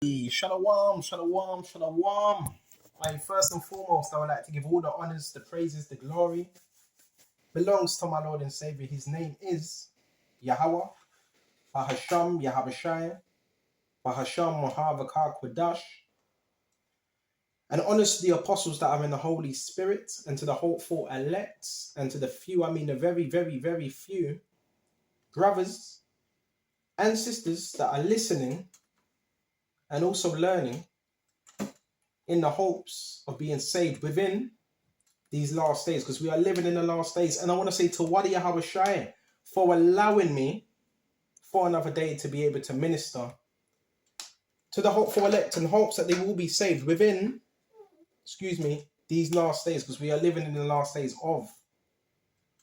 Shalom, shalom, shalom. First and foremost, I would like to give all the honors, the praises, the glory belongs to my Lord and Savior. His name is Yahweh, Bahasham, Yahabashai, Bahasham, Mahavakar Kwadash. And honors to the apostles that are in the Holy Spirit, and to the hopeful elect, and to the few, the very, very, very few brothers and sisters that are listening and also learning in the hopes of being saved within these last days, because we are living in the last days. And I want to say to Wadi Yahabashai for allowing me for another day to be able to minister to the hopeful elect and hopes that they will be saved within, these last days, because we are living in the last days of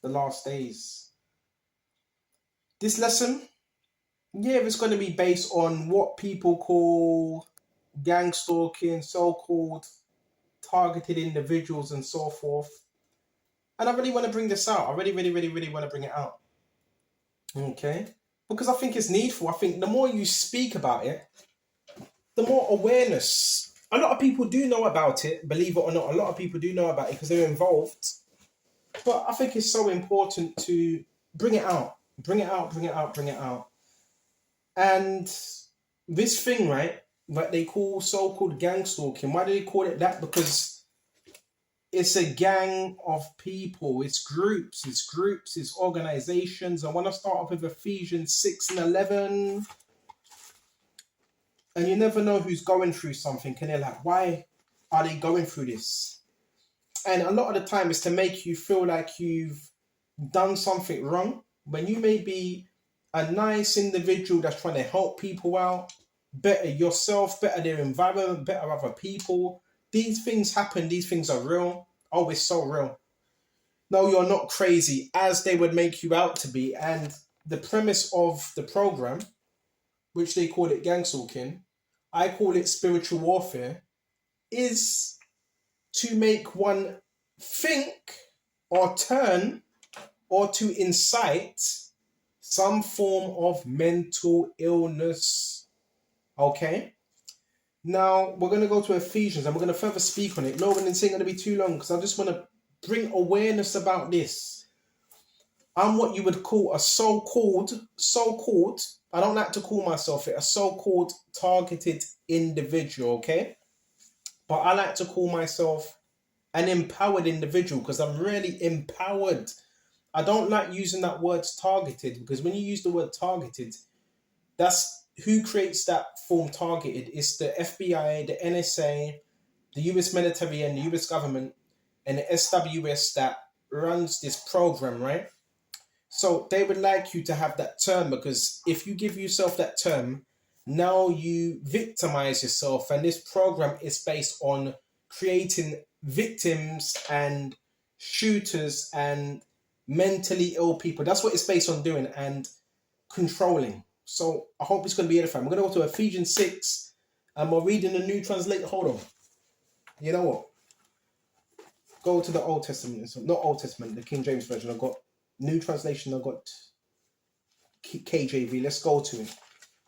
the last days. This lesson, it's going to be based on what people call gangstalking, so-called targeted individuals and so forth. And I really want to bring this out. I really, really, really, really want to bring it out. Okay? Because I think it's needful. I think the more you speak about it, the more awareness. A lot of people do know about it, believe it or not. A lot of people do know about it because they're involved. But I think it's so important to bring it out. Bring it out, bring it out, bring it out. And this thing, right, that they call so-called gangstalking, why do they call it that? Because it's a gang of people, it's groups, it's organizations. I want to start off with Ephesians 6 and 11. And you never know who's going through something, and they're like, why are they going through this? And a lot of the time it's to make you feel like you've done something wrong, when you may be a nice individual that's trying to help people out, better yourself, better their environment, better other people. These things happen, these things are real. Oh, it's so real. No, you're not crazy, as they would make you out to be. And the premise of the program, which they call it gangstalking, I call it spiritual warfare, is to make one think or turn or to incite some form of mental illness. Okay? Now, we're going to go to Ephesians and we're going to further speak on it. No, it's not going to be too long because I just want to bring awareness about this. I'm what you would call a so-called, I don't like to call myself it, a so-called targeted individual, okay? But I like to call myself an empowered individual because I'm really empowered. I don't like using that word targeted, because when you use the word targeted, that's who creates that form targeted. It's the FBI, the NSA, the US military and the US government and the SWS that runs this program, right? So they would like you to have that term, because if you give yourself that term, now you victimize yourself. And this program is based on creating victims and shooters and mentally ill people. That's what it's based on doing, and controlling. So I hope it's going to be edifying. We're going to go to Ephesians 6 and we're reading the New Translation. Hold on. You know what? Go to the Old Testament. So not Old Testament, the King James Version. I've got New Translation. I've got KJV. Let's go to it.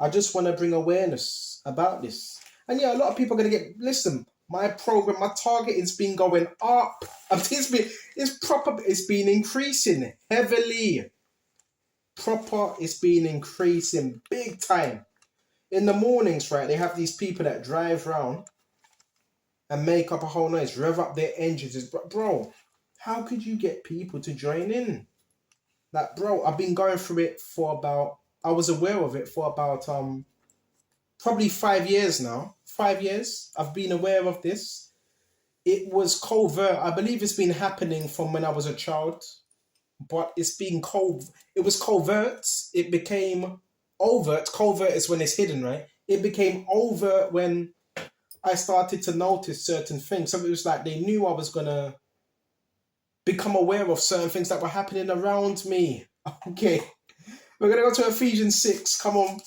I just want to bring awareness about this. And a lot of people are going to get, listen, my program, my target has been going up. It's been increasing heavily. It's been increasing big time. In the mornings, right, they have these people that drive around and make up a whole noise, rev up their engines. Bro, how could you get people to join in? Like, bro, I've been going through it I was aware of it for about probably 5 years now. 5 years. I've been aware of this. It was covert. I believe it's been happening from when I was a child. But it's been it was covert. It became overt. Covert is when it's hidden, right? It became overt when I started to notice certain things. So it was like they knew I was going to become aware of certain things that were happening around me. Okay. We're going to go to Ephesians 6. Come on.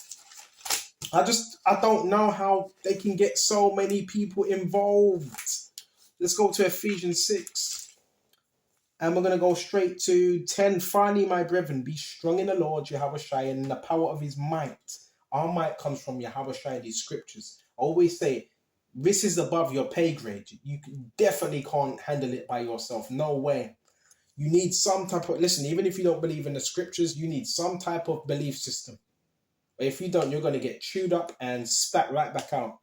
I don't know how they can get so many people involved. Let's go to Ephesians 6. And we're going to go straight to 10. Finally, my brethren, be strong in the Lord, Yahushua, and in the power of his might. Our might comes from Yahushua, these scriptures. always say, this is above your pay grade. You definitely can't handle it by yourself. No way. You need some type of, listen, even if you don't believe in the scriptures, you need some type of belief system. If you don't, you're going to get chewed up and spat right back out.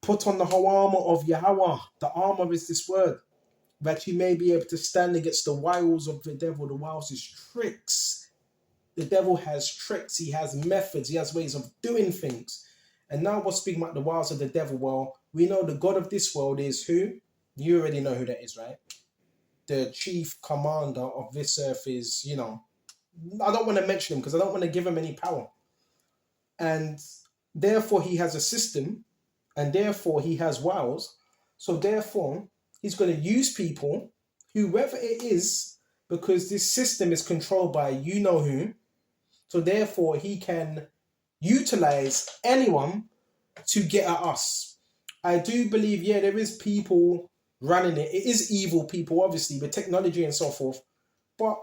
Put on the whole armor of Yahweh. The armor is this word, that you may be able to stand against the wiles of the devil. The wiles is tricks. The devil has tricks. He has methods. He has ways of doing things. And now we're speaking about the wiles of the devil. Well, we know the God of this world is who? You already know who that is, right? The chief commander of this earth is, you know, I don't want to mention him because I don't want to give him any power. And therefore he has a system, and therefore he has wiles. So therefore he's going to use people, whoever it is, because this system is controlled by you know who. So therefore he can utilize anyone to get at us. I do believe, yeah, there is people running it. It is evil people, obviously, with technology and so forth. But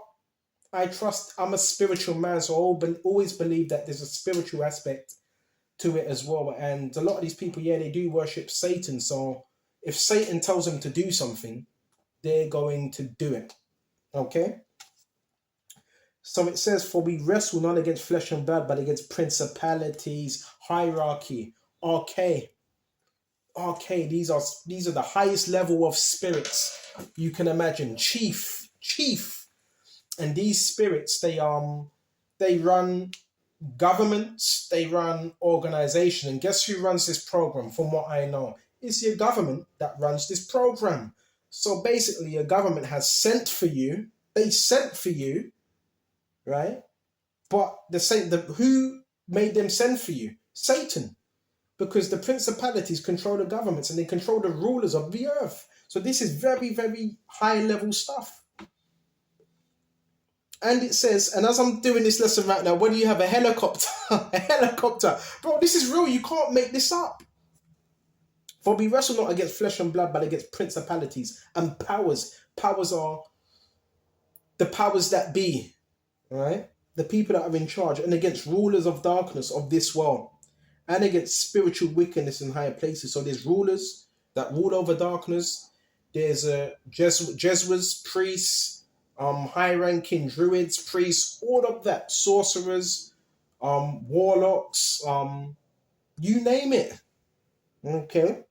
I trust, I'm a spiritual man, so I always believe that there's a spiritual aspect to it as well. And a lot of these people, yeah, they do worship Satan. So if Satan tells them to do something, they're going to do it. Okay? So it says, for we wrestle not against flesh and blood, but against principalities, hierarchy, arche. These are the highest level of spirits you can imagine. Chief. And these spirits, they run governments, they run organization. And guess who runs this program? From what I know, it's your government that runs this program. So basically, your government has sent for you. They sent for you, right? But who made them send for you? Satan. Because the principalities control the governments and they control the rulers of the earth. So this is very, very high level stuff. And it says, and as I'm doing this lesson right now, when you have a helicopter, bro, this is real. You can't make this up. For we wrestle not against flesh and blood, but against principalities and powers. Powers are the powers that be, right? The people that are in charge, and against rulers of darkness of this world, and against spiritual wickedness in higher places. So there's rulers that rule over darkness. There's Jesuits, priests, high-ranking druids, priests, all of that, sorcerers, warlocks, you name it. Okay.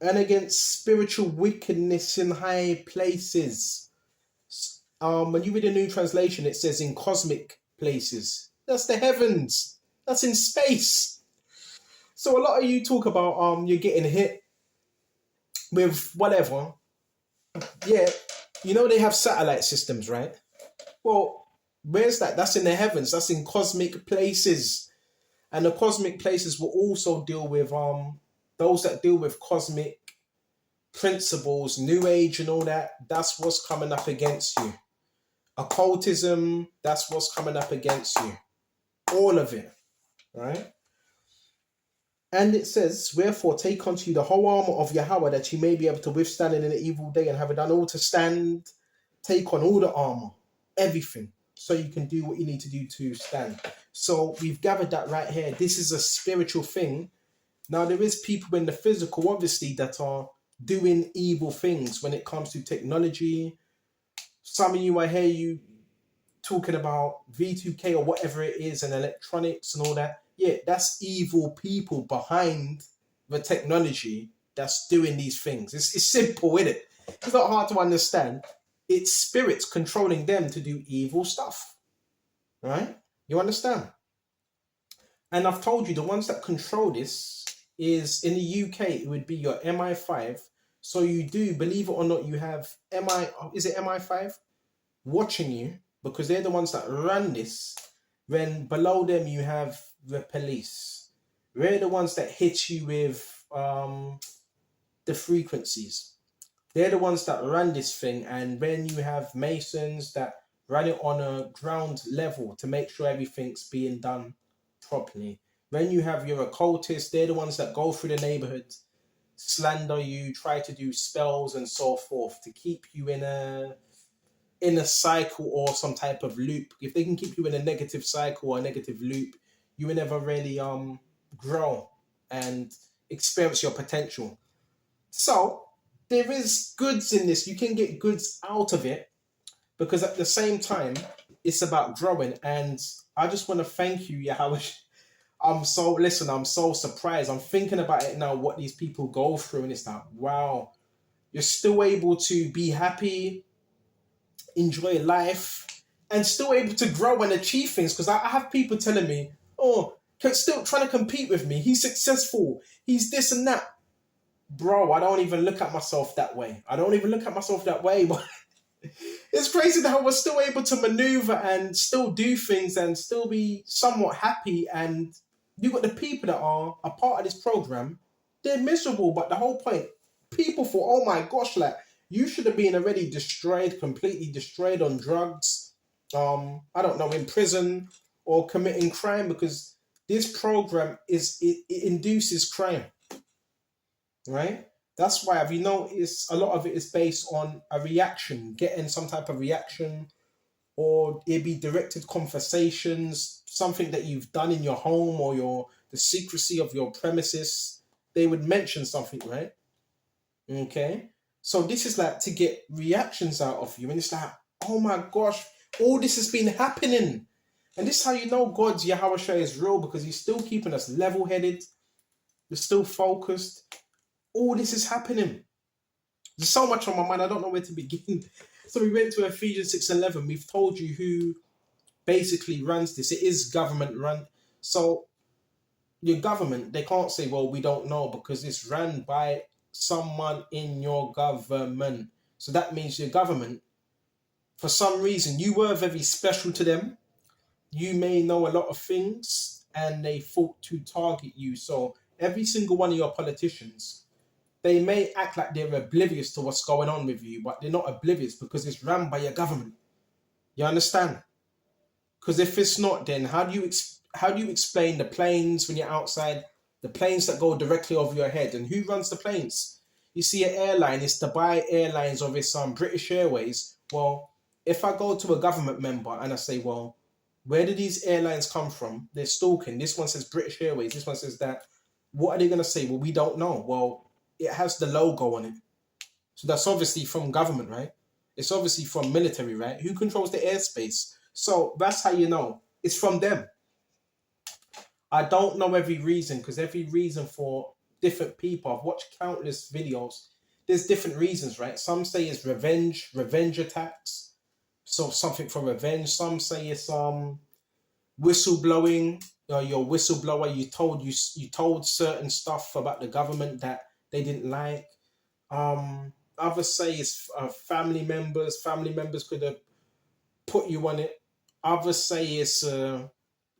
And against spiritual wickedness in high places. When you read a new translation, it says in cosmic places. That's the heavens. That's in space. So a lot of you talk about you're getting hit with whatever. Yeah, you know they have satellite systems, right? Well, where's that? That's in the heavens. That's in cosmic places. And the cosmic places will also deal with those that deal with cosmic principles, new age and all that. That's what's coming up against you. Occultism, that's what's coming up against you. All of it, right? And it says, wherefore take unto you the whole armor of Yahweh, that you may be able to withstand in an evil day, and having done all to stand, take on all the armor, everything, so you can do what you need to do to stand. So we've gathered that right here. This is a spiritual thing. Now there is people in the physical, obviously, that are doing evil things when it comes to technology. Some of you, I hear you talking about V2K or whatever it is, and electronics and all that. Yeah, that's evil people behind the technology that's doing these things. It's simple, isn't it? It's not hard to understand. It's spirits controlling them to do evil stuff. Right? You understand? And I've told you the ones that control this is in the UK, it would be your MI5. So you do, believe it or not, you have MI5 watching you, because they're the ones that run this. Then below them you have the police. They're the ones that hit you with the frequencies. They're the ones that run this thing. And then you have masons that run it on a ground level to make sure everything's being done properly. Then you have your occultists. They're the ones that go through the neighborhood, slander you, try to do spells and so forth to keep you in a cycle or some type of loop. If they can keep you in a negative cycle or a negative loop, you will never really grow. and experience your potential. So there is goods in this. You can get goods out of it, because at the same time, it's about growing. And I just want to thank you, Yahweh. I'm so surprised. I'm thinking about it now, what these people go through, and it's like, wow, you're still able to be happy, enjoy life, and still able to grow and achieve things. Because I have people telling me, oh, still trying to compete with me. He's successful. He's this and that. Bro, I don't even look at myself that way. But it's crazy that I was still able to maneuver and still do things and still be somewhat happy. And you got the people that are a part of this program, they're miserable. But the whole point, people thought, oh my gosh, like, you should have been already destroyed, completely destroyed on drugs, I don't know, in prison or committing crime, because this program it induces crime, right? That's why, have you noticed, a lot of it is based on a reaction, getting some type of reaction, or it be directed conversations, something that you've done in your home or the secrecy of your premises. They would mention something, right? Okay. So this is like to get reactions out of you. And it's like, oh my gosh, all this has been happening. And this is how you know God's Yahweh is real, because he's still keeping us level-headed. We're still focused. All this is happening. There's so much on my mind, I don't know where to begin. So we went to Ephesians 6:11. We've told you who basically runs this. It is government run. So your government, they can't say, well, we don't know, because it's run by someone in your government. So that means your government, for some reason, you were very special to them. You may know a lot of things, and they thought to target you. So every single one of your politicians, they may act like they're oblivious to what's going on with you, but they're not oblivious, because it's run by your government. You understand? Because if it's not, then how do you explain the planes when you're outside, the planes that go directly over your head, and who runs the planes? You see, an airline, it's Dubai Airlines or it's British Airways. Well, if I go to a government member and I say, well, where do these airlines come from? They're stalking. This one says British Airways. This one says that. What are they going to say? Well, we don't know. Well, it has the logo on it. So that's obviously from government, right? It's obviously from military, right? Who controls the airspace? So that's how you know. It's from them. I don't know every reason, because every reason for different people, I've watched countless videos. There's different reasons, right? Some say it's revenge attacks. So something for revenge. Some say it's whistleblowing. Your whistleblower, you told certain stuff about the government that they didn't like. Others say it's family members. Family members could have put you on it. Others say it's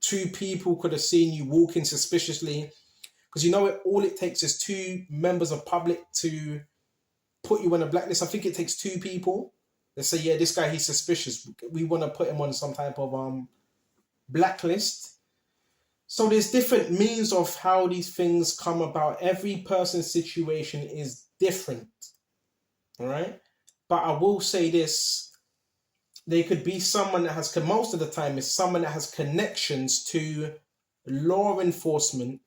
two people could have seen you walking suspiciously. Because you know it, all it takes is two members of public to put you on a blacklist. I think it takes two people. They say, yeah, this guy, he's suspicious. We want to put him on some type of blacklist. So there's different means of how these things come about. Every person's situation is different. All right. But I will say this. There could be someone that has, most of the time, is someone that has connections to law enforcement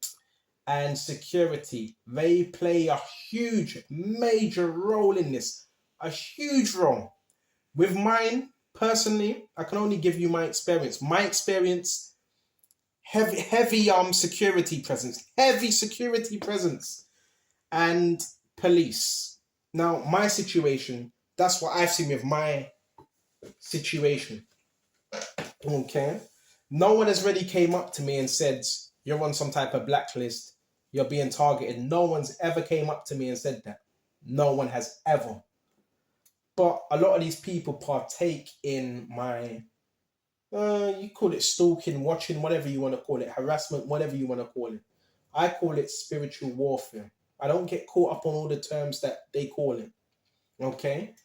and security. They play a huge, major role in this. A huge role. With mine, personally, I can only give you my experience. My experience, heavy security presence. Heavy security presence. And police. Now, my situation, that's what I've seen with my situation. Okay? No one has really came up to me and said, you're on some type of blacklist, you're being targeted. No one's ever came up to me and said that. No one has ever. But a lot of these people partake in my, you call it stalking, watching, whatever you want to call it, harassment, whatever you want to call it. I call it spiritual warfare. I don't get caught up on all the terms that they call it. Okay?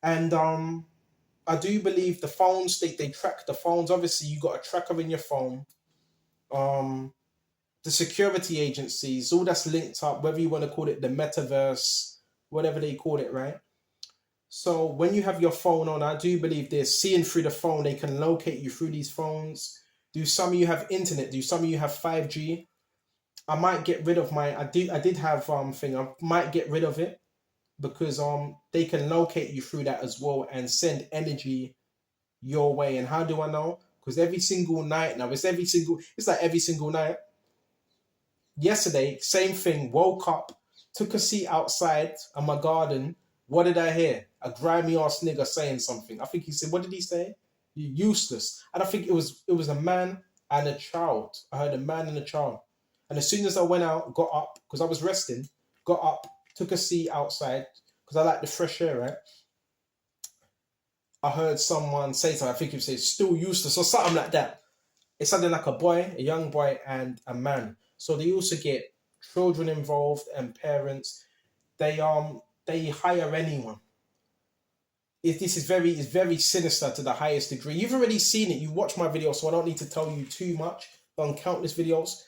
And I do believe the phones, they track the phones. Obviously, you got a tracker in your phone. The security agencies, all that's linked up, whether you want to call it the metaverse, whatever they call it, right? So when you have your phone on, I do believe they're seeing through the phone. They can locate you through these phones. Do some of you have internet? Do some of you have 5G? I might get rid of my. I did have thing. I might get rid of it because they can locate you through that as well and send energy your way. And how do I know? Because every single night now, it's like every single night. Yesterday, same thing. Woke up, took a seat outside on my garden. What did I hear? A grimy ass nigger saying something. I think he said, "What did he say? You useless." And I think it was a man and a child. I heard a man and a child. And as soon as I went out, got up because I was resting, got up, took a seat outside because I like the fresh air, right? I heard someone say something. I think he said, "Still useless" or something like that. It's something like a boy, a young boy, and a man. So they also get children involved and parents. They hire anyone. This is very sinister to the highest degree. You've already seen it. You watch my video, so I don't need to tell you too much. On countless videos,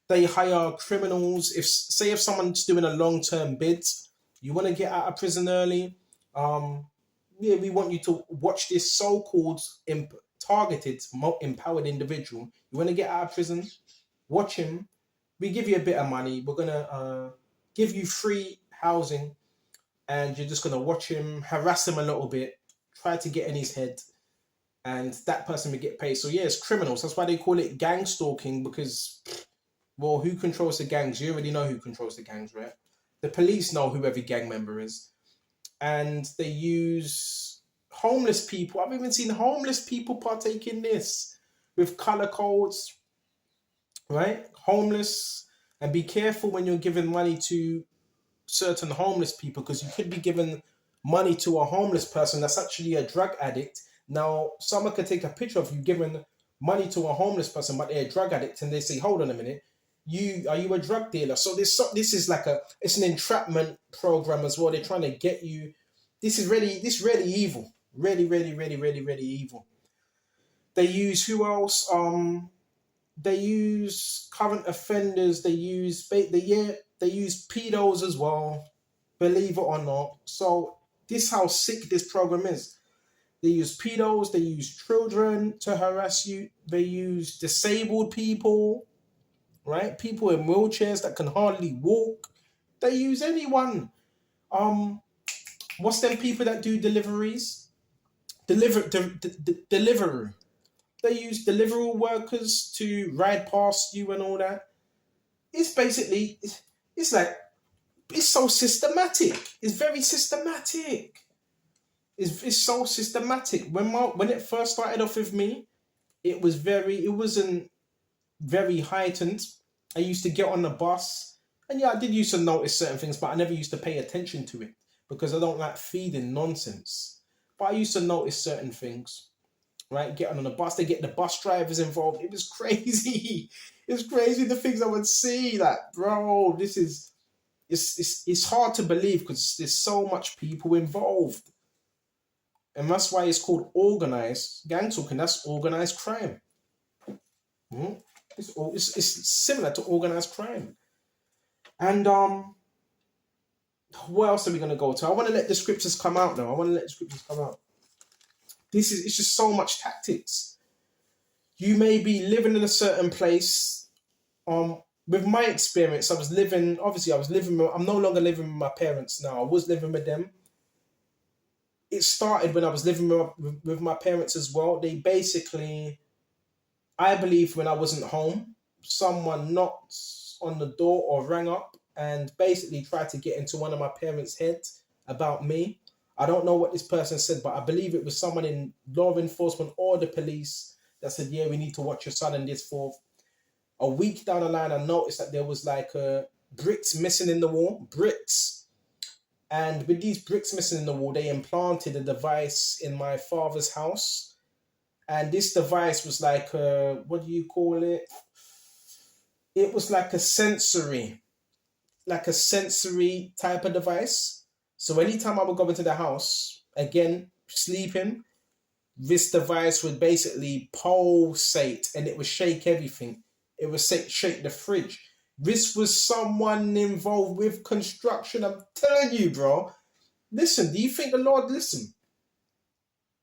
they hire criminals. If someone's doing a long-term bid, you want to get out of prison early. Um, yeah, we want you to watch this so-called targeted, empowered individual. You want to get out of prison, watch him. We give you a bit of money. We're gonna give you free housing, and you're just gonna watch him, harass him a little bit, try to get in his head, and that person will get paid. So yeah, it's criminals. That's why they call it gang stalking because, well, who controls the gangs? You already know who controls the gangs, right? The police know who every gang member is, and they use homeless people. I've even seen homeless people partake in this with color codes, right? Homeless, and be careful when you're giving money to certain homeless people because you could be giving money to a homeless person that's actually a drug addict. Now, someone could take a picture of you giving money to a homeless person, but they're a drug addict, and they say, "Hold on a minute, are you a drug dealer?" So this is like it's an entrapment program as well. They're trying to get you. This really evil, really evil. They use who else? They use current offenders. They use pedos as well. Believe it or not. So this how sick this program is. They use pedos. They use children to harass you. They use disabled people, right? People in wheelchairs that can hardly walk. They use anyone. Um, what's them people that do deliveries? Delivery. They use delivery workers to ride past you and all that. It's basically it's like it's so systematic. It's very systematic. It's so systematic. When it first started off with me, it wasn't very heightened. I used to get on the bus, and yeah, I did used to notice certain things, but I never used to pay attention to it because I don't like feeding nonsense. But I used to notice certain things, right? Getting on the bus, they get the bus drivers involved. It was crazy. It's crazy the things I would see. That bro, this is it's hard to believe because there's so much people involved, and that's why it's called organized gangstalking. That's organized crime. Mhm. It's similar to organized crime. And what else are we gonna go to? I want to let the scriptures come out now. I want to let the scriptures come out. It's just so much tactics. You may be living in a certain place. With my experience, I'm no longer living with my parents now. I was living with them. It started when I was living with my parents as well. They basically, I believe when I wasn't home, someone knocked on the door or rang up and basically tried to get into one of my parents' heads about me. I don't know what this person said, but I believe it was someone in law enforcement or the police that said, "Yeah, we need to watch your son and this forth." A week down the line, I noticed that there was like bricks missing in the wall, bricks. And with these bricks missing in the wall, they implanted a device in my father's house. And this device was like what do you call it? It was like a sensory type of device. So anytime I would go into the house, again, sleeping, this device would basically pulsate and it would shake everything. It would shake the fridge. This was someone involved with construction. I'm telling you, bro. Listen, do you think the Lord, listen,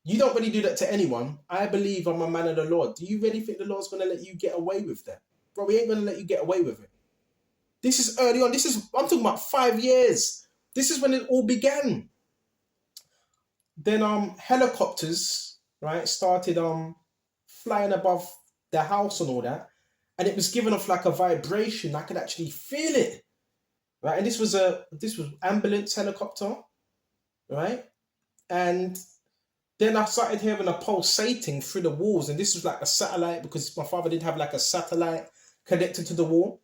you don't really do that to anyone. I believe I'm a man of the Lord. Do you really think the Lord's going to let you get away with that? Bro, he ain't going to let you get away with it. This is early on. I'm talking about 5 years. This is when it all began. Then helicopters, right, started flying above the house and all that. And it was giving off like a vibration. I could actually feel it. Right. And this was ambulance helicopter, right? And then I started hearing a pulsating through the walls, and this was like a satellite because my father did have like a satellite connected to the wall,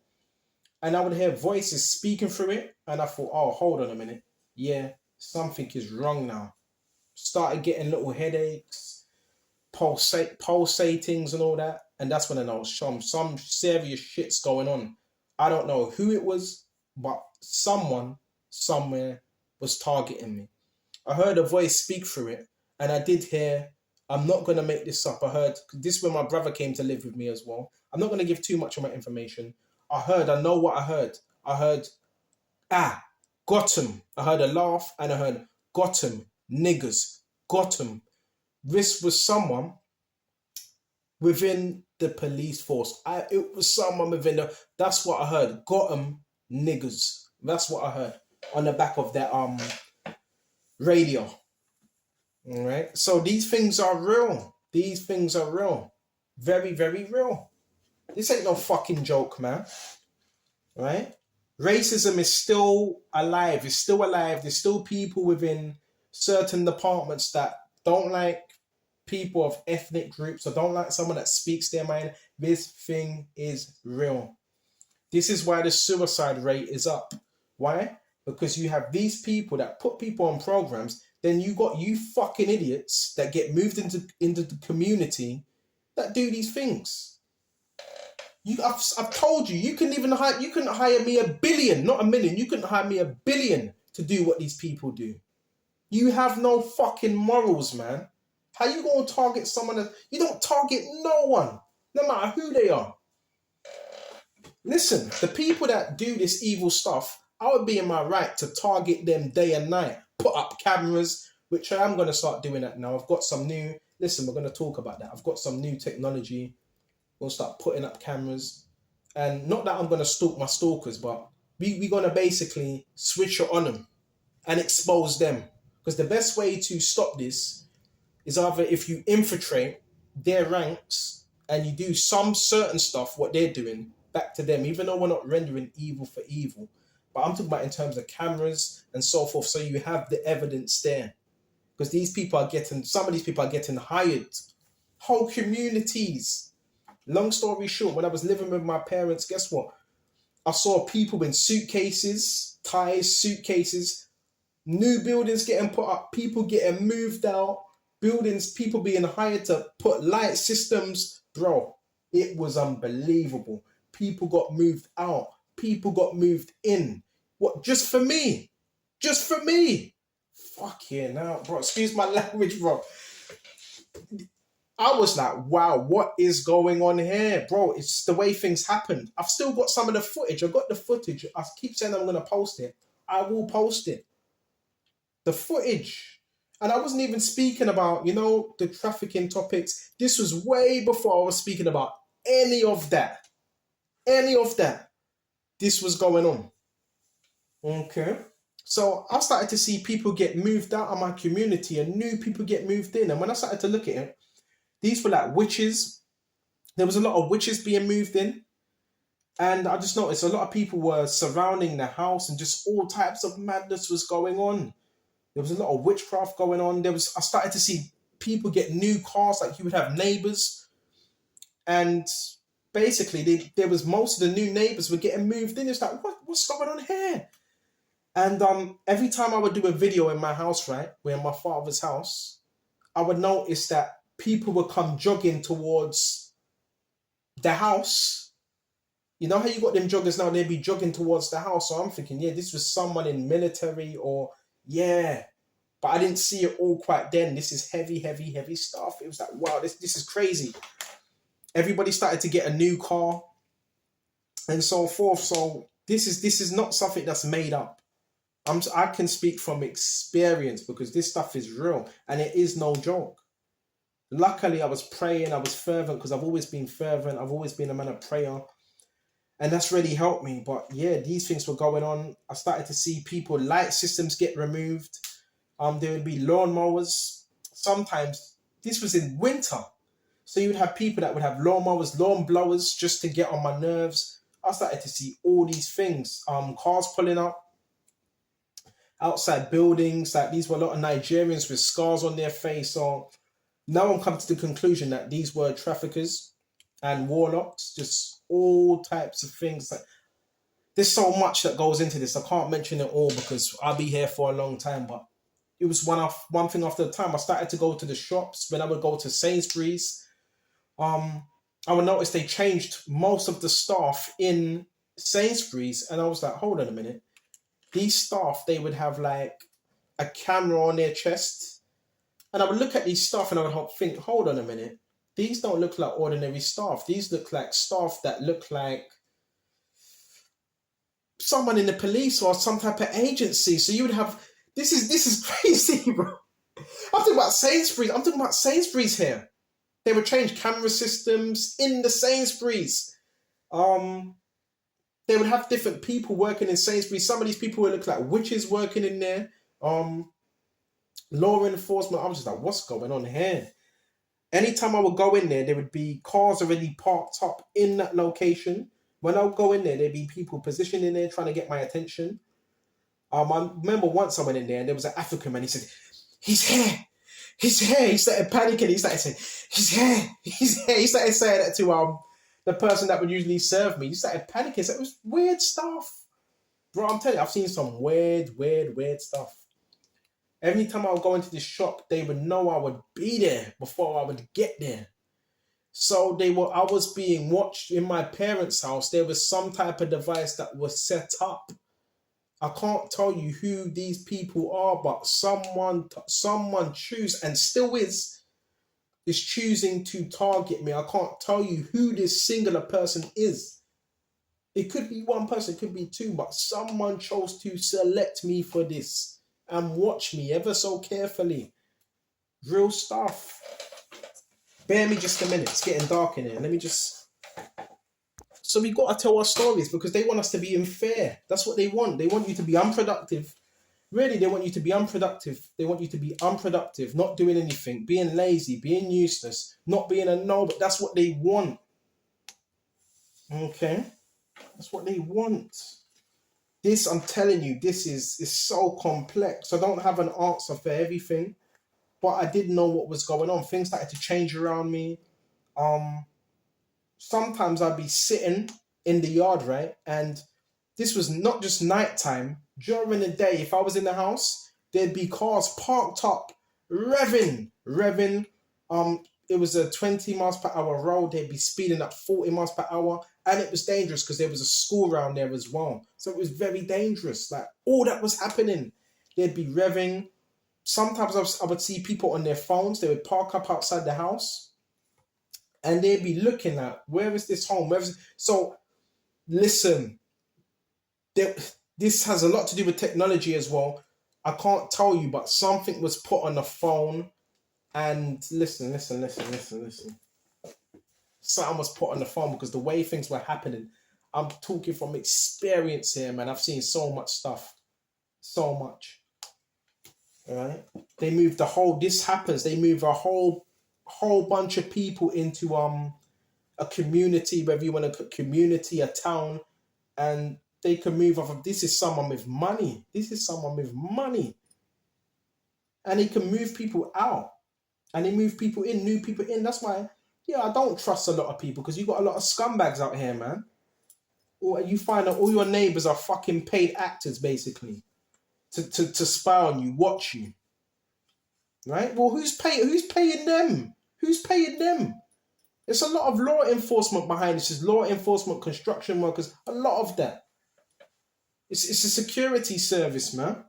and I would hear voices speaking through it, and I thought, oh, hold on a minute, yeah, something is wrong now. Started getting little headaches, pulsatings, and all that, and that's when I know some serious shit's going on. I don't know who it was, but someone somewhere was targeting me. I heard a voice speak through it, and I did hear, I'm not going to make this up. I heard, this is when my brother came to live with me as well. I'm not going to give too much of my information. I know what I heard. I heard, got him. I heard a laugh, and I heard, got him, niggers, got him. This was someone within the police force. It was someone that's what I heard, got him, niggers. That's what I heard on the back of that radio. All right. So these things are real. These things are real. Very, very real. This ain't no fucking joke, man. Right? Racism is still alive. It's still alive. There's still people within certain departments that don't like people of ethnic groups or don't like someone that speaks their mind. This thing is real. This is why the suicide rate is up. Why? Because you have these people that put people on programs. Then you got you fucking idiots that get moved into the community that do these things. I've told you, you couldn't hire me $1 billion, not $1 million. You couldn't hire me $1 billion to do what these people do. You have no fucking morals, man. How you gonna target someone that you don't target no one, no matter who they are? Listen, the people that do this evil stuff, I would be in my right to target them day and night. Put up cameras, which I am going to start doing that now. I've got some new, listen, we're going to talk about that. I've got some new technology. We'll start putting up cameras. And not that I'm going to stalk my stalkers, but we're going to basically switch it on them and expose them. Because the best way to stop this is either if you infiltrate their ranks and you do some certain stuff, what they're doing, back to them, even though we're not rendering evil for evil. But I'm talking about in terms of cameras and so forth. So you have the evidence there. Because some of these people are getting hired. Whole communities. Long story short, when I was living with my parents, guess what? I saw people in suitcases, ties, suitcases, new buildings getting put up, people getting moved out, buildings, people being hired to put light systems. Bro, it was unbelievable. People got moved out. People got moved in. What, just for me? Just for me? Fuck yeah, now, bro. Excuse my language, bro. I was like, wow, what is going on here? Bro, it's the way things happened. I've still got some of the footage. I've got the footage. I keep saying I'm going to post it. I will post it. The footage. And I wasn't even speaking about, the trafficking topics. This was way before I was speaking about any of that. Any of that. This was going on. Okay. So I started to see people get moved out of my community and new people get moved in. And when I started to look at it, these were like witches. There was a lot of witches being moved in. And I just noticed a lot of people were surrounding the house and just all types of madness was going on. There was a lot of witchcraft going on. I started to see people get new cars, like you would have neighbors. And basically, there was most of the new neighbors were getting moved in. It's like, what's going on here? And every time I would do a video in my house, right, we're in my father's house, I would notice that people would come jogging towards the house. You know how you got them joggers now, they'd be jogging towards the house. So I'm thinking, yeah, this was someone in military or, yeah. But I didn't see it all quite then. This is heavy, heavy, heavy stuff. It was like, wow, this is crazy. Everybody started to get a new car and so forth. So this is not something that's made up. I can speak from experience because this stuff is real and it is no joke. Luckily, I was praying. I was fervent because I've always been fervent. I've always been a man of prayer. and that's really helped me. But yeah, these things were going on. I started to see people light systems get removed. There would be lawnmowers. Sometimes this was in winter, so you would have people that would have lawnmowers, lawn blowers, just to get on my nerves. I started to see all these things. Cars pulling up outside buildings. Like these were a lot of Nigerians with scars on their face. So now I'm coming to the conclusion that these were traffickers and warlocks, just all types of things. Like, there's so much that goes into this. I can't mention it all because I'll be here for a long time. But it was one thing after the time. I started to go to the shops. When I would go to Sainsbury's, I would notice they changed most of the staff in Sainsbury's, and I was like, hold on a minute. These staff, they would have like a camera on their chest, and I would look at these staff and I would think, hold on a minute. These don't look like ordinary staff. These look like staff that look like someone in the police or some type of agency. So you would have this is crazy, bro. I'm talking about Sainsbury's. I'm talking about Sainsbury's here. They would change camera systems in the Sainsbury's. They would have different people working in Sainsbury's. Some of these people would look like witches working in there. Law enforcement. I was just like, what's going on here? Anytime I would go in there would be cars already parked up in that location. When I would go in there'd be people positioned in there trying to get my attention. I remember once I went in there and there was an African man. He said, "He's here. He's here." He started panicking. He started saying, "He's here. He's here." He started saying that to the person that would usually serve me. He started panicking. So it was weird stuff. Bro, I'm telling you, I've seen some weird stuff. Every time I would go into the shop, they would know I would be there before I would get there. So I was being watched in my parents' house. There was some type of device that was set up. I can't tell you who these people are, but someone choose and still is choosing to target me. I can't tell you who this singular person is. It could be one person, it could be two, but someone chose to select me for this and watch me ever so carefully. Real stuff. Bear me just a minute. It's getting dark in here. So we got to tell our stories because they want us to be unfair. That's what they want. They want you to be unproductive. Really, they want you to be unproductive. They want you to be unproductive, not doing anything, being lazy, being useless, not being a no, but that's what they want. Okay? That's what they want. This, I'm telling you, this is so complex. I don't have an answer for everything, but I did know what was going on. Things started to change around me. Sometimes I'd be sitting in the yard, right? And this was not just nighttime. During the day, if I was in the house, there'd be cars parked up, revving. It was a 20 miles per hour road. They'd be speeding up 40 miles per hour. And it was dangerous because there was a school around there as well. So it was very dangerous. Like, all that was happening. They'd be revving. Sometimes I would see people on their phones. They would park up outside the house. And they'd be looking at, where is this home? So, listen, this has a lot to do with technology as well. I can't tell you, but something was put on the phone. And listen. Something was put on the phone because the way things were happening, I'm talking from experience here, man. I've seen so much stuff. So much. All right? They move they move a whole bunch of people into a community, whether you want to community, a town, and they can move off of, this is someone with money. And they can move people out. And they move people in, new people in. That's why, I don't trust a lot of people, because you got a lot of scumbags out here, man. Or you find that all your neighbors are fucking paid actors, basically, to spy on you, watch you. Right? Well, who's paying them? Who's paying them? There's a lot of law enforcement behind this. There's law enforcement, construction workers, a lot of that. It's a security service, man.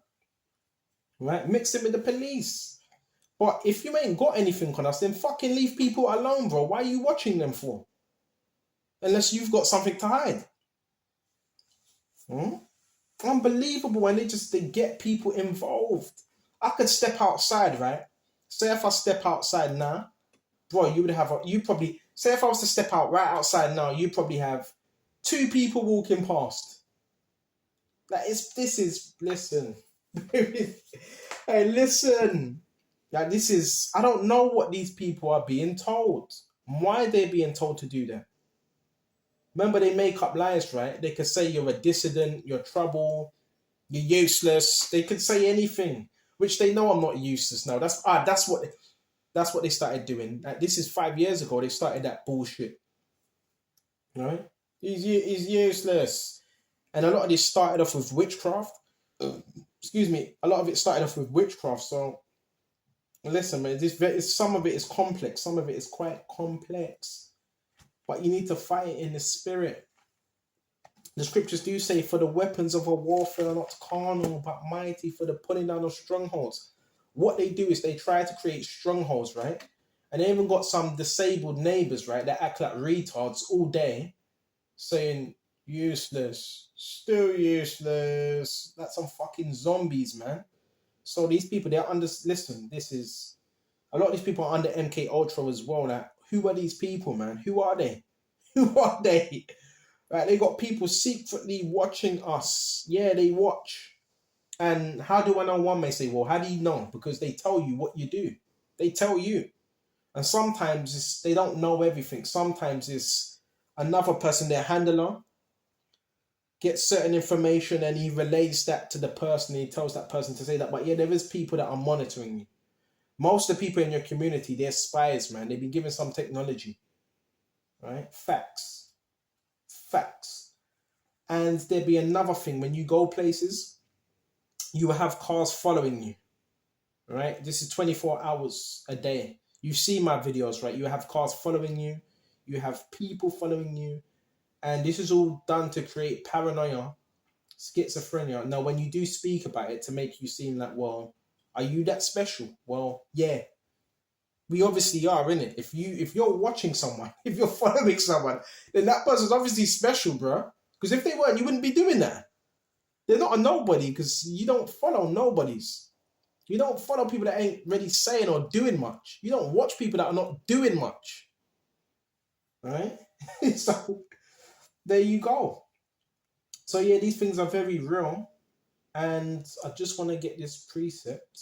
Right? Mix it with the police. But if you ain't got anything on us, then fucking leave people alone, bro. Why are you watching them for? Unless you've got something to hide. Unbelievable. And they get people involved. I could step outside, right? Say if I step outside now, bro, say if I was to step out right outside now, you probably have Two people walking past. Like this is listen. Hey, listen. Like this is I don't know what these people are being told. Why they're being told to do that. Remember, they make up lies, right? They could say you're a dissident, you're trouble, you're useless. They could say anything, which they know I'm not useless now. That's what they started doing. Like, this is 5 years ago. They started that bullshit, right? He's useless, and a lot of this started off with witchcraft. Excuse me. A lot of it started off with witchcraft. So listen, man. Some of it is complex. Some of it is quite complex, but you need to fight it in the spirit. The scriptures do say, "For the weapons of our warfare are not carnal, but mighty for the pulling down of strongholds." What they do is they try to create strongholds, right? And they even got some disabled neighbors, right, that act like retards all day, saying useless, still useless. That's some fucking zombies, man. So these people, they're under. Listen, this is a lot of these people are under MK Ultra as well. Like, who are these people, man? Who are they? Who are they? Right, they got people secretly watching us. Yeah, they watch. And how do I know? One may say, well, how do you know? Because they tell you what you do. They tell you. And sometimes they don't know everything. Sometimes it's another person, their handler, gets certain information and he relays that to the person. And he tells that person to say that. But yeah, there is people that are monitoring you. Most of the people in your community, they're spies, man. They've been given some technology. Right? Facts. Facts. And there'd be another thing. When you go places, you will have cars following you. Right? This is 24 hours a day. You see my videos, right? You have cars following you. You have people following you. And this is all done to create paranoia, schizophrenia. Now, when you do speak about it to make you seem like, well, are you that special? Well, yeah. We obviously are, innit? If you're watching someone, if you're following someone, then that person's obviously special, bro. Because if they weren't, you wouldn't be doing that. They're not a nobody because you don't follow nobodies. You don't follow people that ain't really saying or doing much. You don't watch people that are not doing much. Right? So there you go. So yeah, these things are very real. And I just want to get this precept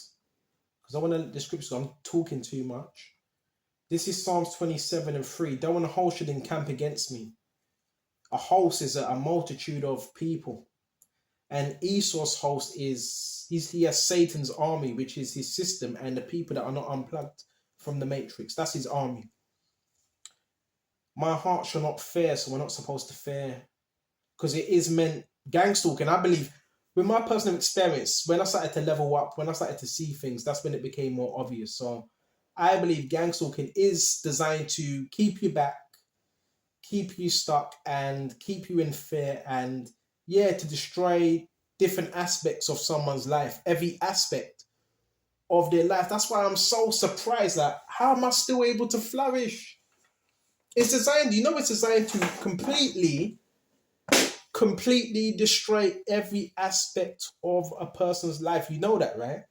because I want to the scripture. I'm talking too much. This is Psalms 27:3. Though an host should encamp against me. A host is a multitude of people. And Esau's host he has Satan's army, which is his system, and the people that are not unplugged from the matrix. That's his army. My heart shall not fear, so we're not supposed to fear. Because it is meant gangstalking. I believe with my personal experience, when I started to level up, when I started to see things, that's when it became more obvious. So I believe gangstalking is designed to keep you back, keep you stuck, and keep you in fear, and yeah, to destroy different aspects of someone's life, every aspect of their life. That's why I'm so surprised that how am I still able to flourish? It's designed, it's designed to completely destroy every aspect of a person's life. You know that, right?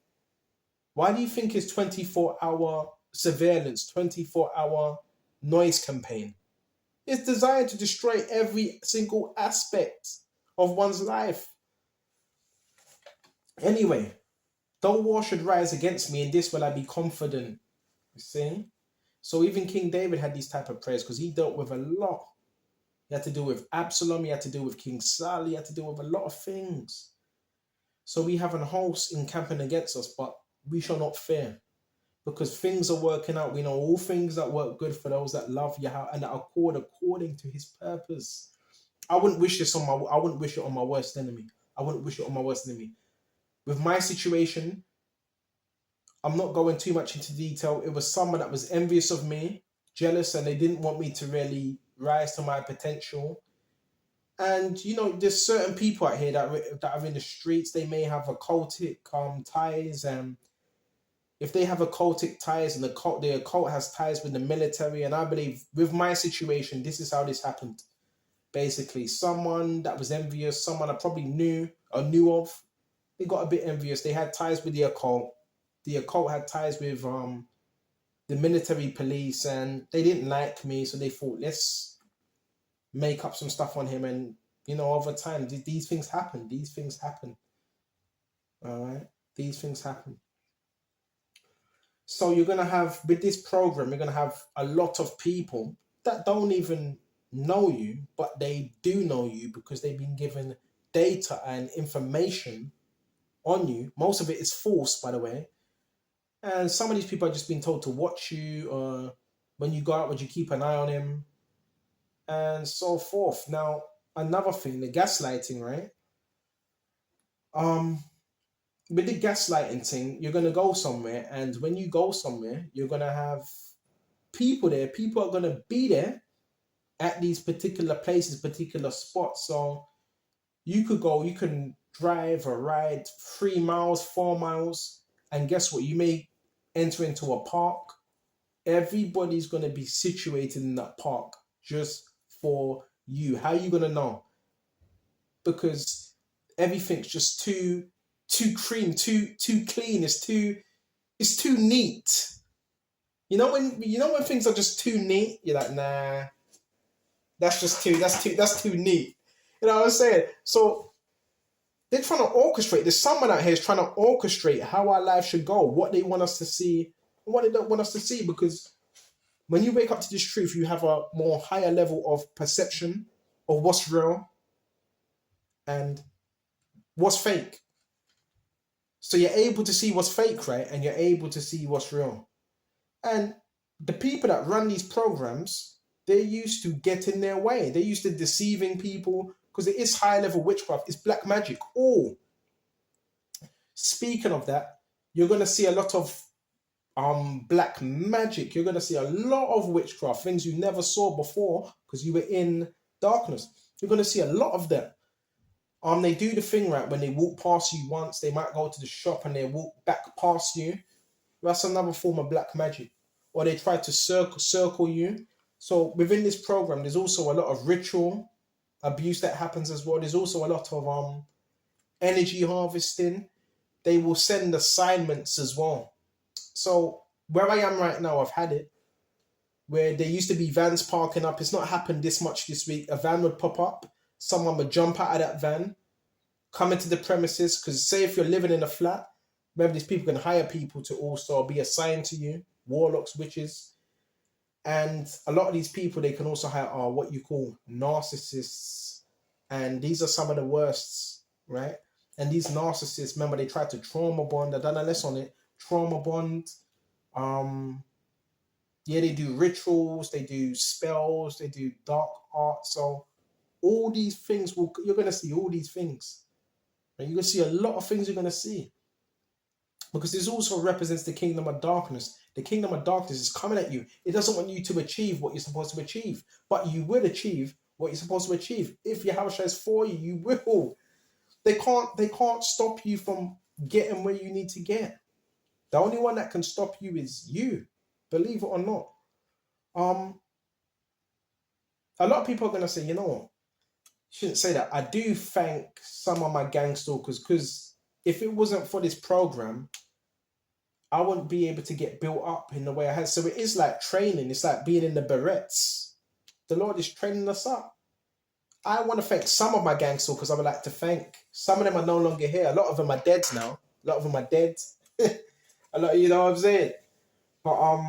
Why do you think it's 24-hour surveillance, 24-hour noise campaign? It's designed to destroy every single aspect of one's life. Anyway, though war should rise against me, in this will I be confident. You see? So even King David had these type of prayers because he dealt with a lot. He had to deal with Absalom, he had to deal with King Saul, he had to deal with a lot of things. So we have an host encamping against us, but we shall not fear. Because things are working out. We know all things that work good for those that love Yahweh and that are called according to his purpose. I wouldn't wish it on my worst enemy. I wouldn't wish it on my worst enemy. With my situation, I'm not going too much into detail. It was someone that was envious of me, jealous, and they didn't want me to really rise to my potential. And there's certain people out here that are in the streets. They may have occultic ties, and if they have occultic ties, and the occult has ties with the military, and I believe with my situation, this is how this happened. Basically, someone that was envious, someone I probably knew of, they got a bit envious. They had ties with the occult. The occult had ties with the military police, and they didn't like me, so they thought, let's make up some stuff on him, and over time, these things happen. These things happen. All right, these things happen. So you're gonna have with this program, you're gonna have a lot of people that don't even know you, but they do know you because they've been given data and information on you. Most of it is false, by the way. And some of these people are just being told to watch you, or when you go out, would you keep an eye on him, and so forth. Now, another thing, the gaslighting, right? Um, with the gaslighting thing, you're gonna go somewhere, and when you go somewhere, you're gonna have people there. People are gonna be there at these particular places, particular spots. So you could go, you can drive or ride 3 miles, 4 miles, and guess what? You may enter into a park. Everybody's gonna be situated in that park just for you. How are you gonna know? Because everything's just too clean, too clean. It's too neat. You know when things are just too neat, you're like, nah, that's too neat. You know what I'm saying? So they're trying to orchestrate. There's someone out here is trying to orchestrate how our life should go, what they want us to see, and what they don't want us to see. Because when you wake up to this truth, you have a more higher level of perception of what's real and what's fake. So you're able to see what's fake, right? And you're able to see what's real. And the people that run these programs, they're used to getting their way. They're used to deceiving people because it is high level witchcraft. It's black magic. Oh, speaking of that, you're gonna see a lot of black magic. You're gonna see a lot of witchcraft, things you never saw before because you were in darkness. You're gonna see a lot of them. They do the thing right when they walk past you once. They might go to the shop and they walk back past you. That's another form of black magic. Or they try to circle you. So within this program, there's also a lot of ritual abuse that happens as well. There's also a lot of energy harvesting. They will send assignments as well. So where I am right now, I've had it where there used to be vans parking up. It's not happened this much this week. A van would pop up. Someone would jump out of that van, come into the premises. Because say if you're living in a flat, remember these people can hire people to also be assigned to you, warlocks, witches. And a lot of these people, they can also hire what you call narcissists. And these are some of the worst, right? And these narcissists, remember, they try to trauma bond. I've done a lesson on it. Trauma bond. Yeah, they do rituals, they do spells, they do dark art. So all these things you're gonna see all these things. And you're gonna see a lot of things you're gonna see. Because this also represents the kingdom of darkness. The kingdom of darkness is coming at you. It doesn't want you to achieve what you're supposed to achieve. But you will achieve what you're supposed to achieve. If your house is for you, you will. They can't stop you from getting where you need to get. The only one that can stop you is you. Believe it or not. A lot of people are gonna say, you know what? Shouldn't say that. I do thank some of my gang stalkers because if it wasn't for this program, I wouldn't be able to get built up in the way I had. So it is like training. It's like being in the barrettes. The Lord is training us up. I want to thank some of my gang stalkers. I would like to thank. Some of them are no longer here. A lot of them are dead now. A lot of them are dead. A lot, you know what I'm saying? But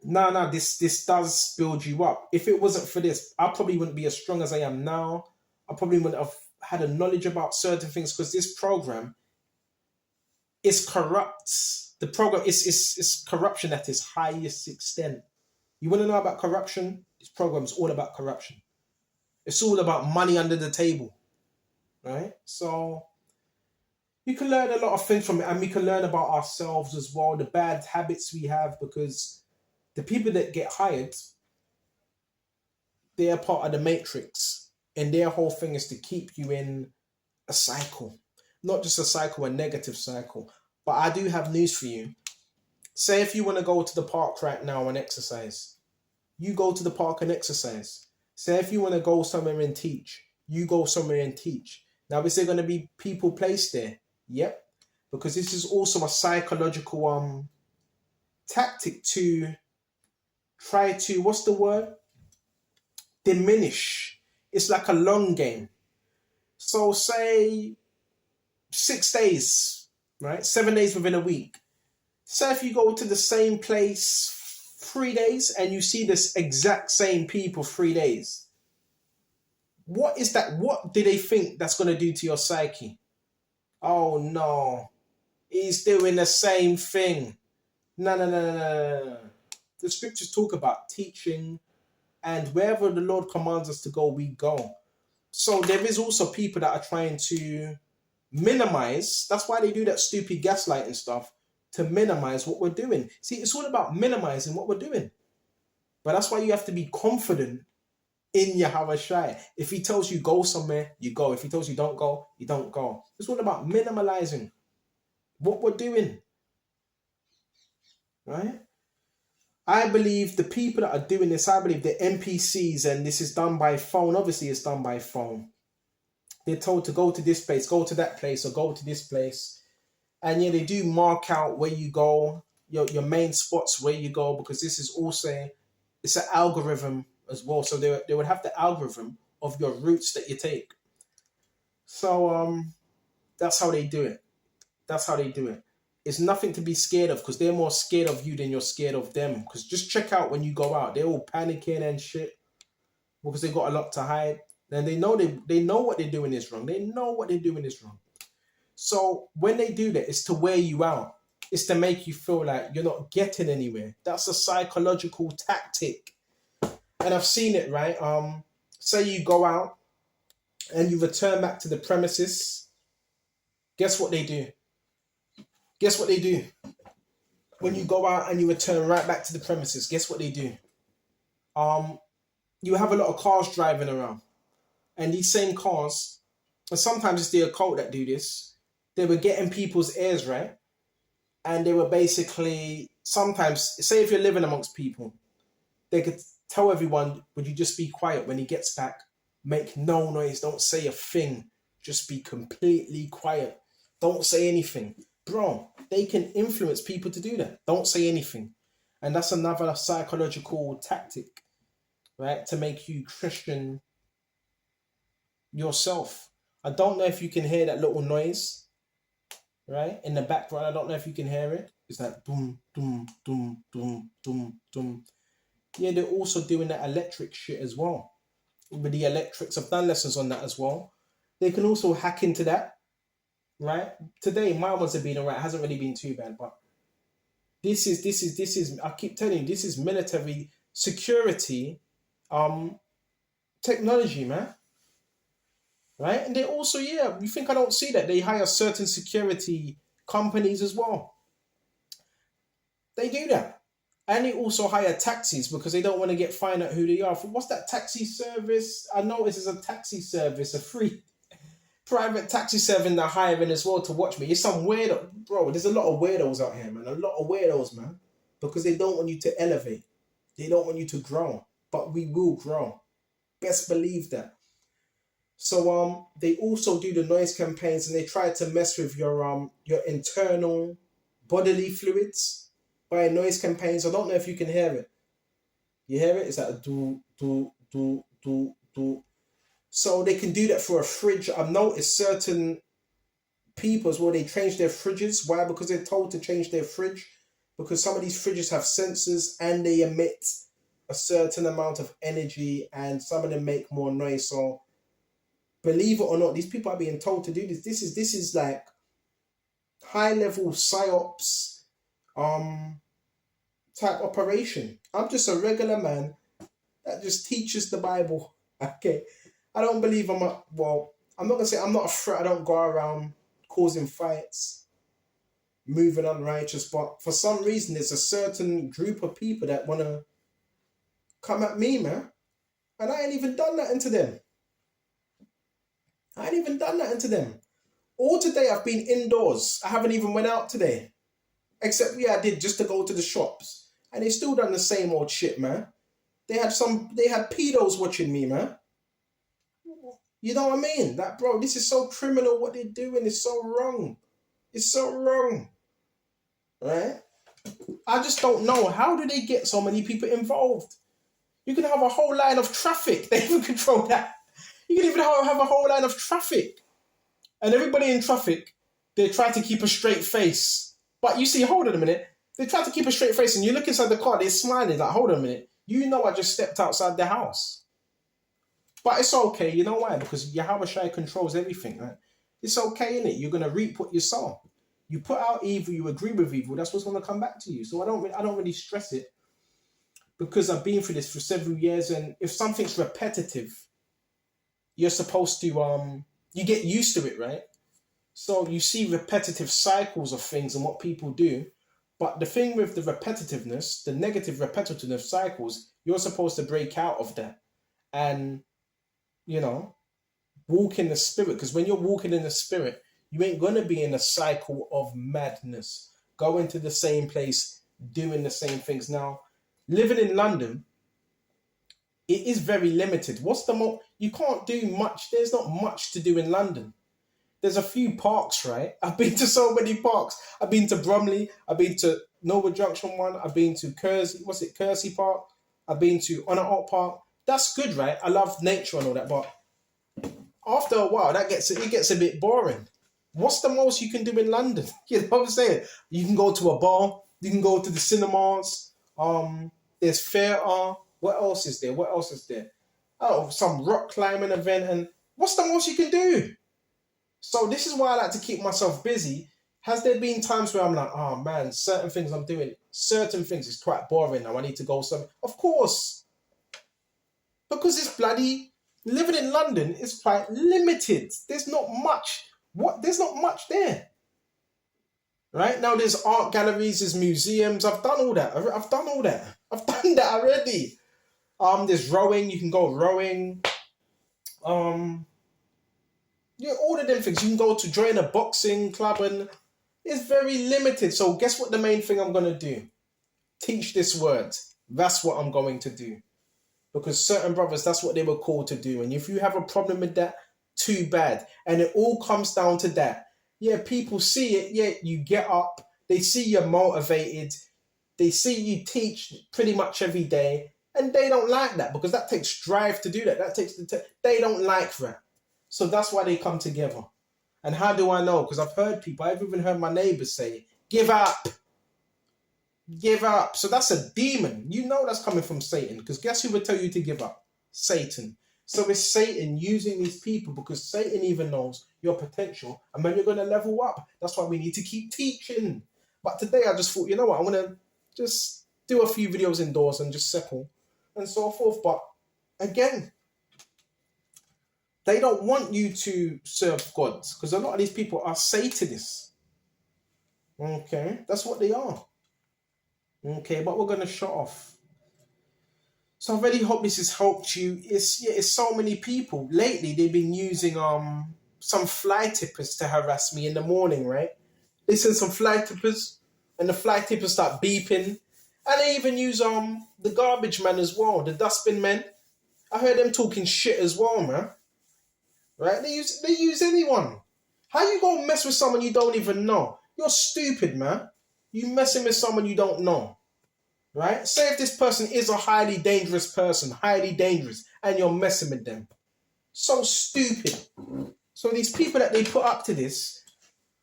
no, this does build you up. If it wasn't for this, I probably wouldn't be as strong as I am now. I probably wouldn't have had a knowledge about certain things because this program is corrupt. The program is corruption at its highest extent. You want to know about corruption? This program is all about corruption. It's all about money under the table, right? So you can learn a lot of things from it, and we can learn about ourselves as well, the bad habits we have, because the people that get hired, they're part of the matrix, and their whole thing is to keep you in a cycle, not just a cycle, a negative cycle. But I do have news for you. Say if you want to go to the park right now and exercise, you go to the park and exercise. Say if you want to go somewhere and teach, you go somewhere and teach. Now, is there going to be people placed there? Yep. Because this is also a psychological tactic to try to, what's the word? diminish. It's like a long game. So say 6 days, right? 7 days within a week. Say if you go to the same place 3 days and you see this exact same people 3 days. What is that? What do they think that's going to do to your psyche? Oh no, he's doing the same thing. No, no, no, no, no, no. The scriptures talk about teaching, and wherever the Lord commands us to go, we go. So there is also people that are trying to minimize. That's why they do that stupid gaslighting stuff, to minimize what we're doing. See, it's all about minimizing what we're doing. But that's why you have to be confident in Yahweh Shai. If he tells you go somewhere, you go. If he tells you don't go, you don't go. It's all about minimalizing what we're doing. Right? I believe the people that are doing this, I believe the NPCs, and this is done by phone. Obviously, it's done by phone. They're told to go to this place, go to that place, or go to this place. And yeah, they do mark out where you go, your main spots where you go, because this is also, it's an algorithm as well. So they would have the algorithm of your routes that you take. So that's how they do it. That's how they do it. It's nothing to be scared of, because they're more scared of you than you're scared of them. Because just check out when you go out, they're all panicking and shit because they got a lot to hide. And they know what they're doing is wrong. They know what they're doing is wrong. So when they do that, it's to wear you out. It's to make you feel like you're not getting anywhere. That's a psychological tactic. And I've seen it, right? Say you go out and you return back to the premises. Guess what they do? Guess what they do? When you go out and you return right back to the premises, guess what they do? You have a lot of cars driving around. And these same cars, and sometimes it's the occult that do this, they were getting people's ears, right? And they were basically, sometimes, say if you're living amongst people, they could tell everyone, would you just be quiet when he gets back? Make no noise, don't say a thing. Just be completely quiet. Don't say anything. Bro, they can influence people to do that. Don't say anything. And that's another psychological tactic, right? To make you Christian yourself. I don't know if you can hear that little noise, right? In the background, I don't know if you can hear it. It's like boom, boom, boom, boom, boom, boom. Yeah, they're also doing that electric shit as well. With the electrics, I've done lessons on that as well. They can also hack into that, right? Today, my ones have been alright. It hasn't really been too bad, but this is. I keep telling you, this is military security, technology, man. Right? And they also, yeah, you think I don't see that? They hire certain security companies as well. They do that. And they also hire taxis because they don't want to get fined out who they are. What's that taxi service? I noticed it's a taxi service, a free private taxi service they're hiring as well to watch me. It's some weirdo. Bro, there's a lot of weirdos out here, man. A lot of weirdos, man. Because they don't want you to elevate. They don't want you to grow. But we will grow. Best believe that. So they also do the noise campaigns, and they try to mess with your internal bodily fluids by noise campaigns. I don't know if you can hear it. You hear it? It's like a do do do do do. So they can do that for a fridge. I've noticed certain people as well, they change their fridges. Why? Because they're told to change their fridge. Because some of these fridges have sensors and they emit a certain amount of energy, and some of them make more noise. So believe it or not, these people are being told to do this. This is like high level psyops type operation. I'm just a regular man that just teaches the Bible. Okay. I don't believe I'm not gonna say I'm not a threat. I don't go around causing fights, moving unrighteous, but for some reason there's a certain group of people that wanna come at me, man. And I ain't even done nothing to them. All today I've been indoors. I haven't even went out today. Except, yeah, I did just to go to the shops. And they still done the same old shit, man. They had pedos watching me, man. You know what I mean? Like, bro, this is so criminal. What they're doing is so wrong. It's so wrong. Right? I just don't know. How do they get so many people involved? You can have a whole line of traffic. They even control that. You can even have a whole line of traffic. And everybody in traffic, they try to keep a straight face. But you see, hold on a minute. They try to keep a straight face and you look inside the car, they're smiling like, hold on a minute. You know I just stepped outside the house. But it's okay. You know why? Because Yahweh Shai controls everything, right? It's okay, innit? You're going to reap what you sow. You put out evil, you agree with evil, that's what's going to come back to you. So I don't really stress it because I've been through this for several years. And if something's repetitive, you're supposed to, you get used to it, right? So you see repetitive cycles of things and what people do. But the thing with the repetitiveness, the negative repetitive cycles, you're supposed to break out of that and, walk in the spirit. Because when you're walking in the spirit, you ain't going to be in a cycle of madness, going to the same place, doing the same things. Now, living in London, it is very limited. You can't do much. There's not much to do in London. There's a few parks, right? I've been to so many parks. I've been to Bromley. I've been to Noble Junction 1. I've been to Kersey Park. I've been to Honor Art Park. That's good, right? I love nature and all that. But after a while, it gets a bit boring. What's the most you can do in London? You know what I'm saying? You can go to a bar. You can go to the cinemas. There's theatre. What else is there? Oh, some rock climbing event. And what's the most you can do? So this is why I like to keep myself busy. Has there been times where I'm like, oh man, certain things I'm doing, certain things is quite boring now. I need to go somewhere. Of course. Because it's bloody, living in London is quite limited. There's not much. There's not much there. Right? Now there's art galleries, there's museums. I've done all that. I've done that already. There's rowing, you can go rowing. All of them things. You can go to join a boxing club and it's very limited. So guess what the main thing I'm going to do? Teach this word. That's what I'm going to do. Because certain brothers, that's what they were called to do. And if you have a problem with that, too bad. And it all comes down to that. Yeah, people see it. Yeah, you get up. They see you're motivated. They see you teach pretty much every day. And they don't like that because that takes drive to do that. They don't like that. So that's why they come together. And how do I know? Because I've heard people, I've even heard my neighbors say, give up. Give up. So that's a demon. You know that's coming from Satan. Because guess who would tell you to give up? Satan. So it's Satan using these people because Satan even knows your potential and when you're going to level up. That's why we need to keep teaching. But today I just thought, you know what? I'm going to just do a few videos indoors and just settle and so forth. But again, they don't want you to serve God because a lot of these people are Satanists. Okay, that's what they are. Okay, but we're going to shut off. So I really hope this has helped you. It's so many people. Lately, they've been using some fly tippers to harass me in the morning, right? They send some fly tippers and the fly tippers start beeping. And they even use the garbage man as well, the dustbin men. I heard them talking shit as well, man. Right? They use anyone. How you gonna mess with someone you don't even know? You're stupid, man. You messing with someone you don't know. Right? Say if this person is a highly dangerous person, highly dangerous, and you're messing with them. So stupid. So these people that they put up to this,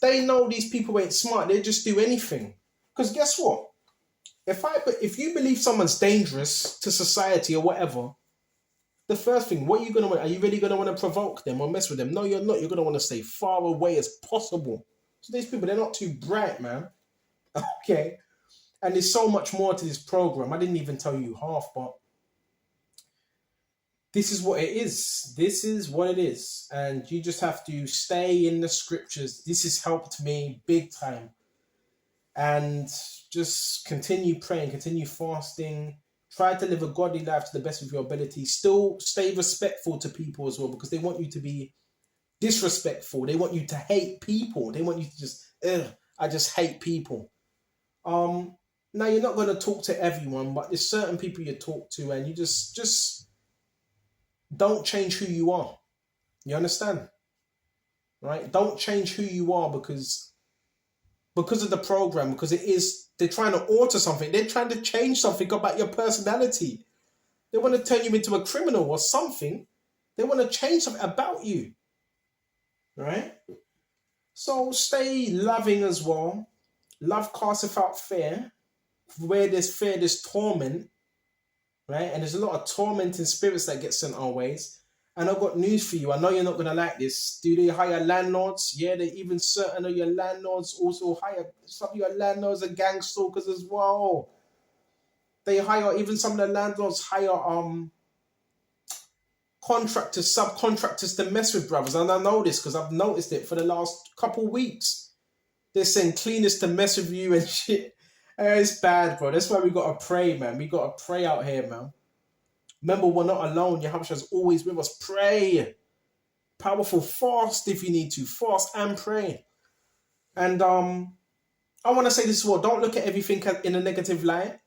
they know these people ain't smart. They just do anything. Because guess what? If you believe someone's dangerous to society or whatever, the first thing, what are you going to want? Are you really going to want to provoke them or mess with them? No, you're not. You're going to want to stay far away as possible. So these people, they're not too bright, man. Okay? And there's so much more to this program. I didn't even tell you half, but this is what it is. This is what it is. And you just have to stay in the scriptures. This has helped me big time. And just continue praying, continue fasting. Try to live a godly life to the best of your ability. Still stay respectful to people as well because they want you to be disrespectful. They want you to hate people. They want you to just, I just hate people. Now, you're not going to talk to everyone, but there's certain people you talk to and you just don't change who you are. You understand? Right? Don't change who you are because of the program, because they're trying to alter something. They're trying to change something about your personality. They want to turn you into a criminal or something. They want to change something about you, right? So stay loving as well. Love casteth out fear. Where there's fear, there's torment, right? And there's a lot of tormenting spirits that get sent our ways. And I've got news for you. I know you're not gonna like this. Do they hire landlords? Yeah, they even certain of your landlords also hire some of your landlords are gang stalkers as well. They hire even some of the landlords hire contractors, subcontractors to mess with brothers. And I know this because I've noticed it for the last couple weeks. They're saying cleaners to mess with you and shit. It's bad, bro. That's why we gotta pray, man. We gotta pray out here, man. Remember, we're not alone. Yahweh is always with us. Pray. Powerful. Fast if you need to. Fast and pray. And I want to say this as well. Don't look at everything in a negative light.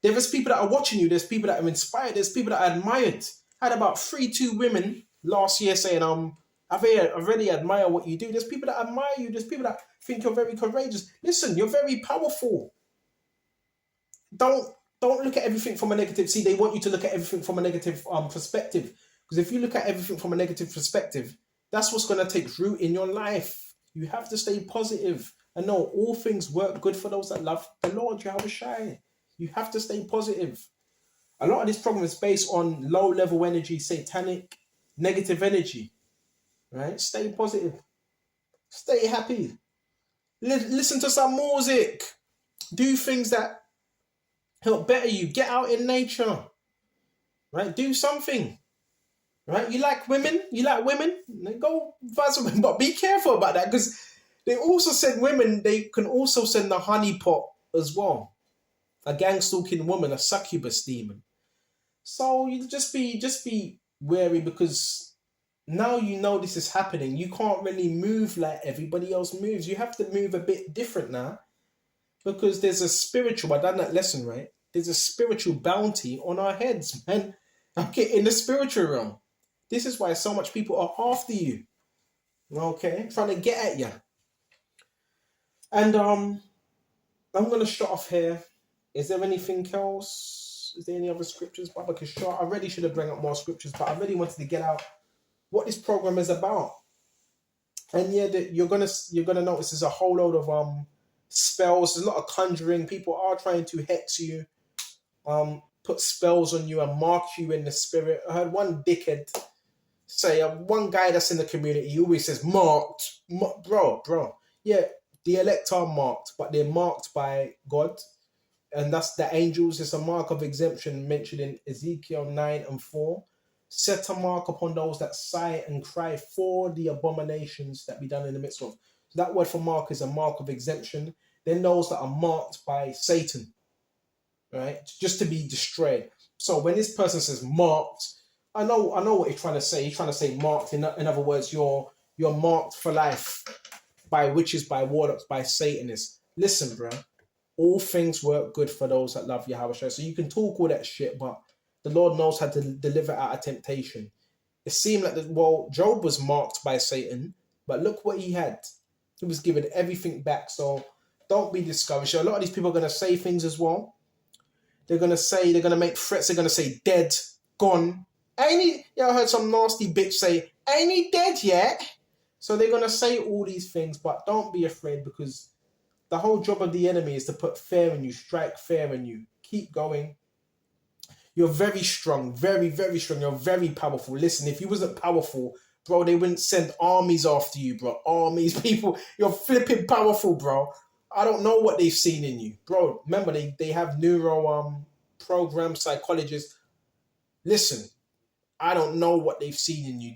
There's people that are watching you. There's people that are inspired. There's people that are admired. I had about 2 women last year saying, I really admire what you do. There's people that admire you. There's people that think you're very courageous. Listen, you're very powerful. Don't look at everything from a negative. See, they want you to look at everything from a negative perspective. Because if you look at everything from a negative perspective, that's what's going to take root in your life. You have to stay positive and know all things work good for those that love the Lord. You have a shy. You have to stay positive. A lot of this program is based on low level energy, satanic, negative energy. Right? Stay positive. Stay happy. Listen to some music. Do things that help better you. Get out in nature. Right? Do something. Right? You like women? Go find some, but be careful about that because they also send women, they can also send the honeypot as well. A gang-stalking woman, a succubus demon. So you just be wary because now you know this is happening. You can't really move like everybody else moves. You have to move a bit different now because there's a spiritual, I done that lesson, right? There's a spiritual bounty on our heads, man. Okay, in the spiritual realm. This is why so much people are after you. Okay, trying to get at you. And I'm gonna shut off here. Is there anything else? Is there any other scriptures? Baba Kishar? I really should have bring up more scriptures, but I really wanted to get out what this program is about. And yeah, you're gonna notice there's a whole load of spells. There's a lot of conjuring. People are trying to hex you, put spells on you and mark you in the spirit. I heard one dickhead say, one guy that's in the community, he always says marked, bro. Yeah, the elect are marked, but they're marked by God. And that's the angels. It's a mark of exemption mentioned in Ezekiel 9:4. Set a mark upon those that sigh and cry for the abominations that be done in the midst of. So that word for mark is a mark of exemption. Then those that are marked by Satan, right? Just to be destroyed. So when this person says marked, I know what he's trying to say. He's trying to say marked. In other words, you're marked for life by witches, by warlocks, by Satanists. Listen, bro. All things work good for those that love Yahweh. So you can talk all that shit, but the Lord knows how to deliver out of temptation. It seemed like Job was marked by Satan, but look what he had. He was given everything back. So don't be discouraged. A lot of these people are going to say things as well. They're going to make threats. They're going to say dead, gone. I heard some nasty bitch say, ain't he dead yet? So they're going to say all these things, but don't be afraid because the whole job of the enemy is to put fear in you, strike fear in you. Keep going. You're very strong, very, very strong. You're very powerful. Listen, if you wasn't powerful, bro, they wouldn't send armies after you, bro. Armies, people. You're flipping powerful, bro. I don't know what they've seen in you. Bro, remember, they have neuro program psychologists. Listen, I don't know what they've seen in you.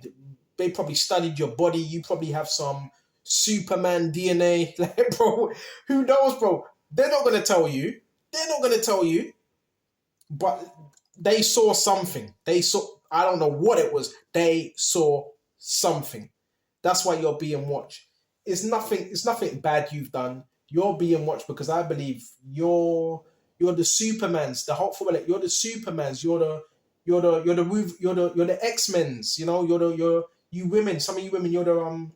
They probably studied your body. You probably have some Superman DNA. Like, bro, who knows, bro? They're not going to tell you. But they saw something. I don't know what it was. They saw something. That's why you're being watched. It's nothing bad you've done. You're being watched because I believe you're the Supermans, the hopeful elect. You're the Supermans. You're the X-Men's. You know, you women. Some of you women, you're the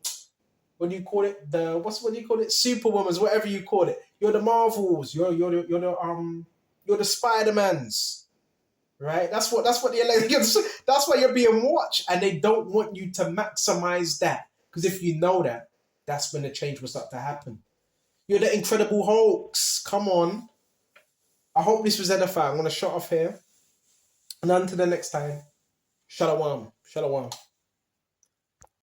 what do you call it? What do you call it? Superwomans, whatever you call it. You're the Marvels. You're the Spider-Mans. right? That's what the elections. That's why you're being watched, and they don't want you to maximize that. Because if you know that, that's when the change will start to happen. You're the Incredible Hulks. Come on. I hope this was edifying. I'm gonna shut off here, and until the next time. Shalom. Shalom.